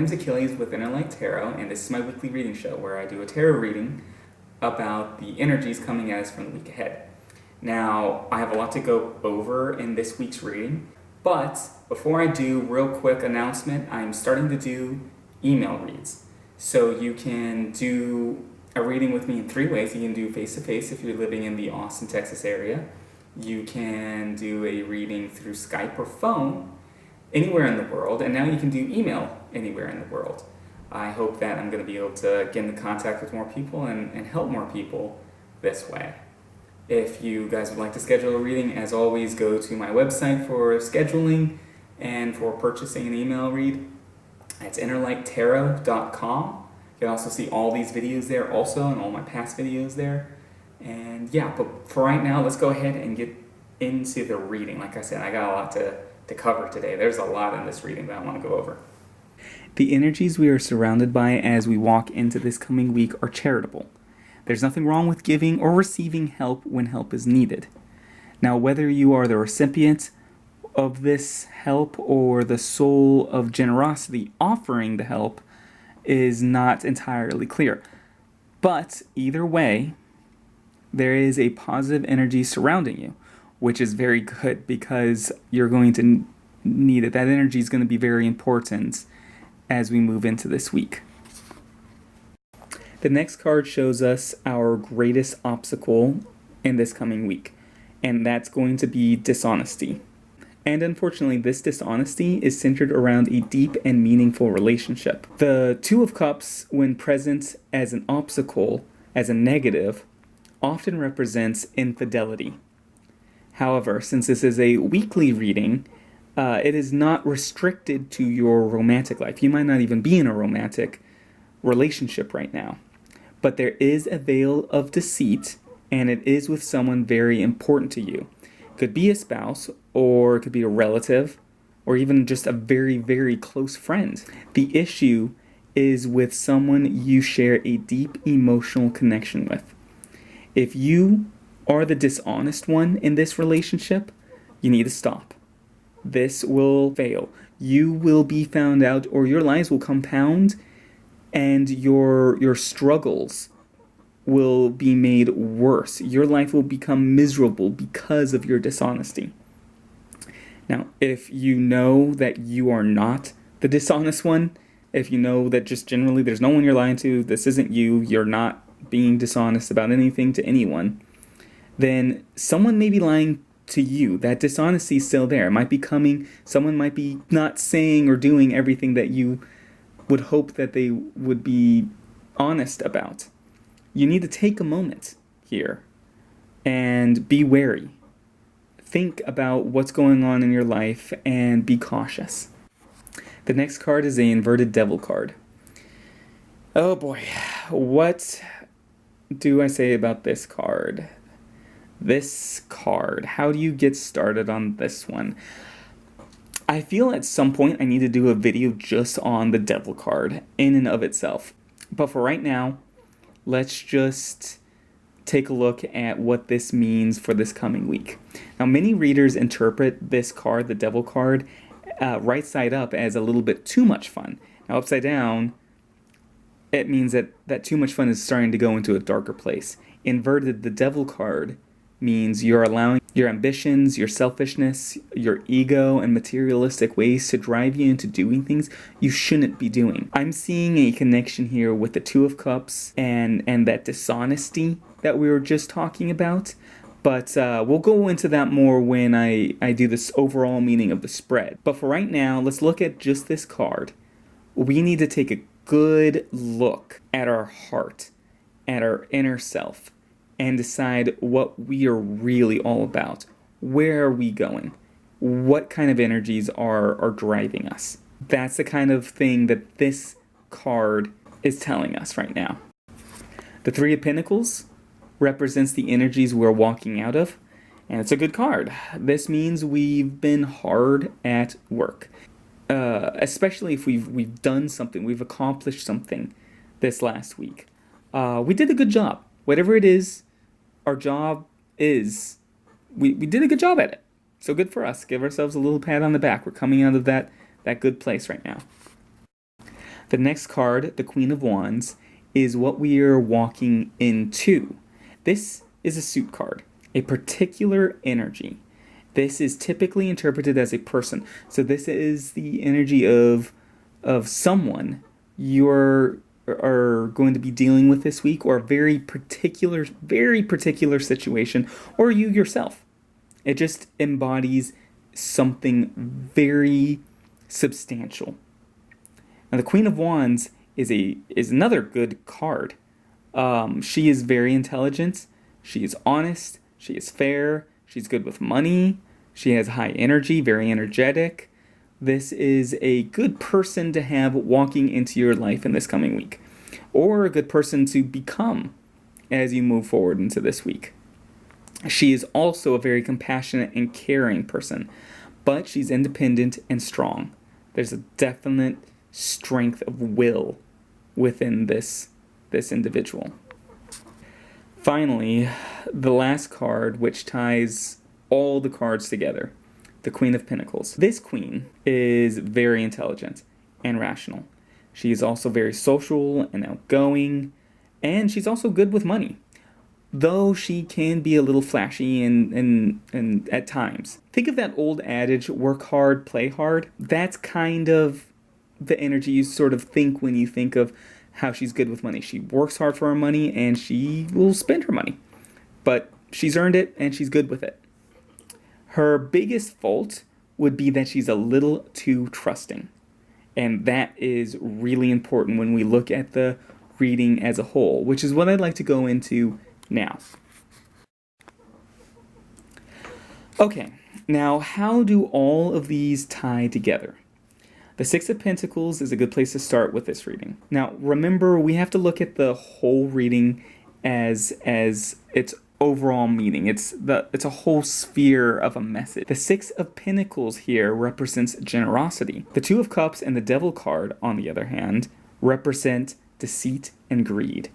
name's Achilles with Inner Light Tarot, and this is my weekly reading show where I do a tarot reading about the energies coming at us from the week ahead. Now, I have a lot to go over in this week's reading, but before I do, real quick announcement, I'm starting to do email reads. So you can do a reading with me in 3 ways. You can do face-to-face if you're living in the Austin, Texas area. You can do a reading through Skype or phone anywhere in the world, and now you can do email anywhere in the world. I hope that I'm going to be able to get into contact with more people and help more people this way. If you guys would like to schedule a reading, as always, go to my website for scheduling and for purchasing an email read. It's innerlighttarot.com. You can also see all these videos there also, and all my past videos there. And yeah, but for right now, let's go ahead and get into the reading. Like I said, I got a lot to cover today. There's a lot in this reading that I want to go over. The energies we are surrounded by as we walk into this coming week are charitable. There's nothing wrong with giving or receiving help when help is needed. Now, whether you are the recipient of this help or the soul of generosity offering the help is not entirely clear. But either way, there is a positive energy surrounding you, which is very good because you're going to need it. That energy is going to be very important as we move into this week. The next card shows us our greatest obstacle in this coming week, and that's going to be dishonesty. And unfortunately, this dishonesty is centered around a deep and meaningful relationship. The Two of Cups, when present as an obstacle, as a negative, often represents infidelity. However, since this is a weekly reading, it is not restricted to your romantic life. You might not even be in a romantic relationship right now. But there is a veil of deceit, and it is with someone very important to you. It could be a spouse, or it could be a relative, or even just a very, very close friend. The issue is with someone you share a deep emotional connection with. If you are the dishonest one in this relationship, you need to stop. This will fail. You will be found out, or your lies will compound, and your struggles will be made worse. Your life will become miserable because of your dishonesty. Now, if you know that you are not the dishonest one, if you know that just generally there's no one you're lying to, this isn't you, you're not being dishonest about anything to anyone, then someone may be lying to you. That dishonesty is still there. It might be coming. Someone might be not saying or doing everything that you would hope that they would be honest about. You need to take a moment here and be wary. Think about what's going on in your life and be cautious. The next card is an inverted devil card. Oh boy, what do I say about this card? This card, how do you get started on this one? I feel at some point I need to do a video just on the devil card in and of itself. But for right now, let's just take a look at what this means for this coming week. Now, many readers interpret this card, the devil card, right side up as a little bit too much fun. Now, upside down, it means that too much fun is starting to go into a darker place. Inverted, the devil card means you're allowing your ambitions, your selfishness, your ego, and materialistic ways to drive you into doing things you shouldn't be doing. I'm seeing a connection here with the Two of Cups and that dishonesty that we were just talking about. But we'll go into that more when I do this overall meaning of the spread. But for right now, let's look at just this card. We need to take a good look at our heart, at our inner self, and decide what we are really all about. Where are we going? What kind of energies are driving us? That's the kind of thing that this card is telling us right now. The Three of Pentacles represents the energies we're walking out of, and it's a good card. This means we've been hard at work, especially if we've done something, we've accomplished something this last week. We did a good job. Whatever it is, our job is, we did a good job at it. So good for us. Give ourselves a little pat on the back. We're coming out of that good place right now. The next card, the Queen of Wands, is what we are walking into. This is a suit card, a particular energy. This is typically interpreted as a person. So this is the energy of someone you're are going to be dealing with this week, or a very particular situation, or you yourself. It just embodies something very substantial. Now, the Queen of Wands is another good card. She is very intelligent. She is honest. She is fair. She's good with money. She has high energy, very energetic. This is a good person to have walking into your life in this coming week, or a good person to become as you move forward into this week. She is also a very compassionate and caring person, but she's independent and strong. There's a definite strength of will within this individual. Finally, the last card, which ties all the cards together, the Queen of Pentacles. This queen is very intelligent and rational. She is also very social and outgoing, and she's also good with money, though she can be a little flashy and at times. Think of that old adage, work hard, play hard. That's kind of the energy you sort of think when you think of how she's good with money. She works hard for her money, and she will spend her money, but she's earned it and she's good with it. Her biggest fault would be that she's a little too trusting. And that is really important when we look at the reading as a whole, which is what I'd like to go into now. Okay, now how do all of these tie together? The Six of Pentacles is a good place to start with this reading. Now, remember, we have to look at the whole reading as its overall meaning. It's a whole sphere of a message. The Six of Pentacles here represents generosity. The Two of Cups and the Devil card, on the other hand, represent deceit and greed.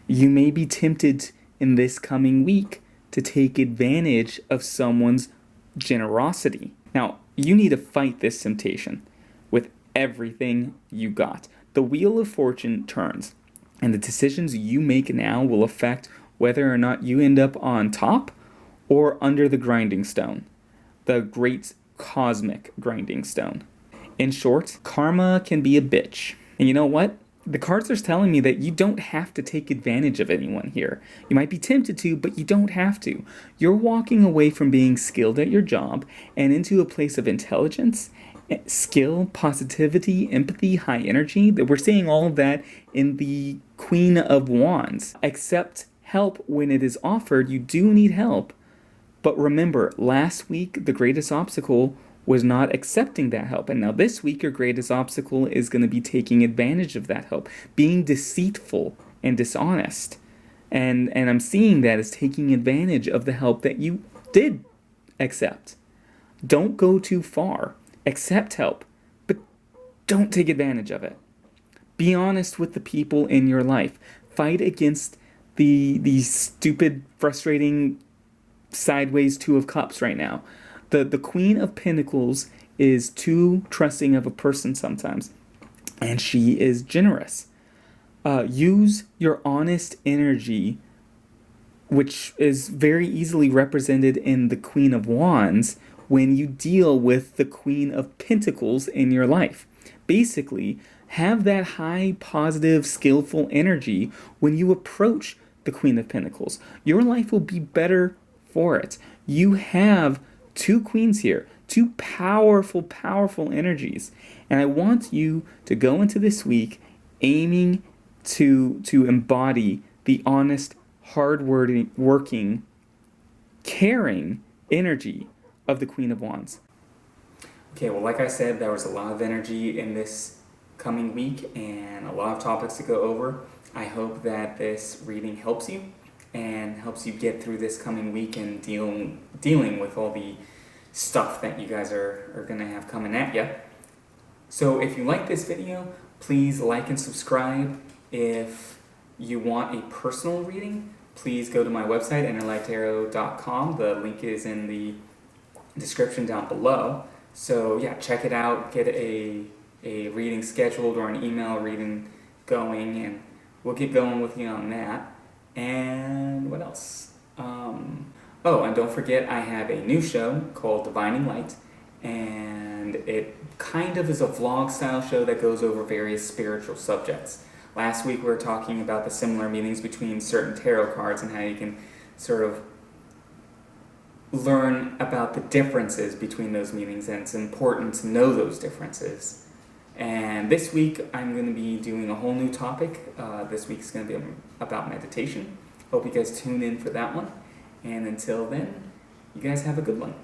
You may be tempted in this coming week to take advantage of someone's generosity. Now, you need to fight this temptation with everything you got. The Wheel of Fortune turns, and the decisions you make now will affect whether or not you end up on top or under the grinding stone, the great cosmic grinding stone. In short, karma can be a bitch. And you know what? The cards are telling me that you don't have to take advantage of anyone here. You might be tempted to, but you don't have to. You're walking away from being skilled at your job and into a place of intelligence, skill, positivity, empathy, high energy. We're seeing all of that in the Queen of Wands. Accept help when it is offered. You do need help. But remember, last week, the greatest obstacle was not accepting that help. And now this week, your greatest obstacle is going to be taking advantage of that help, being deceitful and dishonest. And I'm seeing that as taking advantage of the help that you did accept. Don't go too far. Accept help, but don't take advantage of it. Be honest with the people in your life. Fight against the stupid, frustrating, sideways Two of Cups right now. The Queen of Pentacles is too trusting of a person sometimes, and she is generous. Use your honest energy, which is very easily represented in the Queen of Wands, when you deal with the Queen of Pentacles in your life. Basically, have that high, positive, skillful energy when you approach the Queen of Pentacles. Your life will be better for it. You have two queens here, two powerful, powerful energies. And I want you to go into this week aiming to embody the honest, hard-working, caring energy of the Queen of Wands. Okay, well, like I said, there was a lot of energy in this coming week and a lot of topics to go over. I hope that this reading helps you and helps you get through this coming week and dealing with all the stuff that you guys are going to have coming at you. So if you like this video, please like and subscribe. If you want a personal reading, please go to my website, innerlighttarot.com. The link is in the description down below. So yeah, check it out. Get a a reading scheduled or an email reading going, and we'll get going with you on that. And what else? Oh, and don't forget, I have a new show called Divining Light, and it kind of is a vlog style show that goes over various spiritual subjects. Last week we were talking about the similar meanings between certain tarot cards and how you can sort of learn about the differences between those meanings, and it's important to know those differences. And this week I'm going to be doing a whole new topic. This week's going to be about meditation. Hope you guys tune in for that one. And until then, you guys have a good one.